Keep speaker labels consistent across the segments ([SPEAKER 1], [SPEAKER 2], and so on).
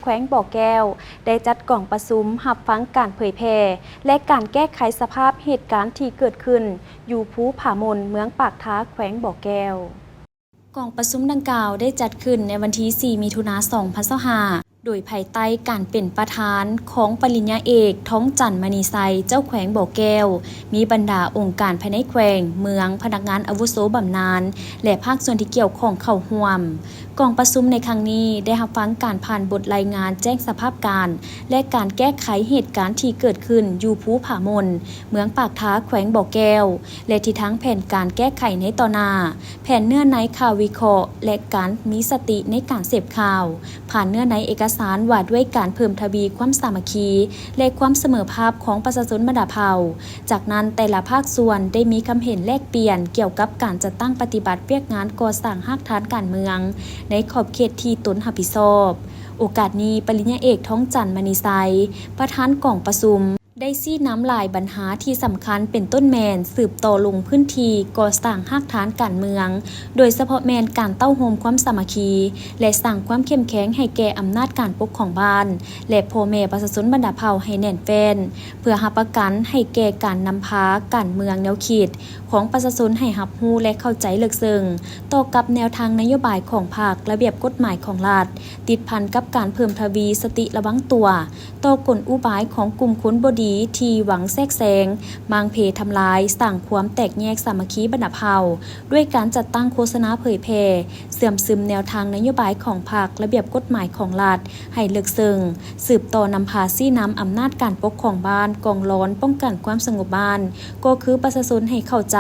[SPEAKER 1] วงบ่อแก้วได้จัดกล่องประชุมรับฟังการเผยแพร่และการแก้ไขสภาพเหตุการณ์ที่เกิดขึ้นอยู่ภูผามนเมืองปากท้าแขวงบ่อแก้วกล่องประชุมดังกล่าวได้จัดขึ้นในวันที่ 4 มิถุนายน 2025 โดยภายใต้การเป็นประธานของปริญญาเอกท้องจันทร์มณีไซเจ้าแขวงบ่อแก้วมีบรรดาองค์การภายในแขวงเมืองพนักงานอาวุโสบำนาญและภาคส่วนที่เกี่ยวข้องเข้าร่วมกองประชุมในครั้งนี้ได้รับฟังการผ่านบทรายงานแจ้งสภาพการและการแก้ไขเหตุการณ์ที่เกิดขึ้นอยู่ภูผามนเมืองปากท้าแขวงบ่อแก้วและที่ทั้งแผนการแก้ไขในต่อหน้าแผนเนื้อในข่าววิเคราะห์และการมีสติในการเสพข่าวผ่านเนื้อในเอกสารว่าด้วยการเพิ่มทวีความสามัคคีและความเสมอภาคของประชาชนบรรดาเผ่าจากนั้นแต่ละภาคส่วนได้มีคำเห็นแลกเปลี่ยนเกี่ยวกับการจัดตั้งปฏิบัติเวียกงานก่อสร้างรากฐานการเมืองในขอบเขตที่ตนรับผิดชอบโอกาสนี้ปริญญาเอกท้องจันทร์มณีไซประธานกล่องประชุมได้ชี้น้ำลายปัญหาที่สำคัญเป็นต้นแมนสืบต่อลงพื้นที่ก่อสร้างรากฐานการเมืองโดยเฉพาะแมนการเต้าโฮมความสามัคคีและสร้างความเข้มแข็งให้แก่อำนาจการปกครองบ้านและพ่อแม่ประชาชนบรรดาเผ่าให้แน่นแฟ้นเพื่อรับประกันให้แก่การนำพาการเมืองแนวคิดของประชาชนให้รับรู้และเข้าใจลึกซึ้งต่อกับแนวทางนโยบายของภาคระเบียบกฎหมายของรัฐติดพันกับการเพิ่มทวีสติระวังตัวต่อกลอุบายของกลุ่มคนบดีที่หวังแทรกแซงมางเพทำลายสร้างความแตกแยกสามัคคีบรรดาเผ่าด้วยการจัดตั้งโฆษณาเผยแพร่เสื่อมซึมแนวทางนโยบายของภาคระเบียบกฎหมายของรัฐให้ลึกซึ้งสืบต่อนำพาซี่นำอำนาจการปกครองบ้านกองร้อนป้องกันความสงบบ้านก็คือประชาชนให้เข้าใจ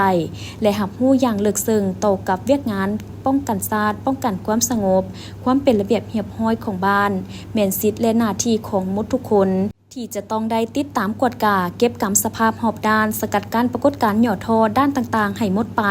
[SPEAKER 1] และรับรู้อย่างลึกซึ้งต่อกับเวียกงานป้องกันชาติป้องกันความสงบความเป็นระเบียบเรียบร้อยของบ้านแม่นสิทธิและหน้าที่ของมนุษย์ทุกคนที่จะต้องได้ติดตามกวดกาเก็บกำสภาพหอบด้านสกัดกั้นปรากฏการณ์หย่อทอด้านต่างๆให้หมดไป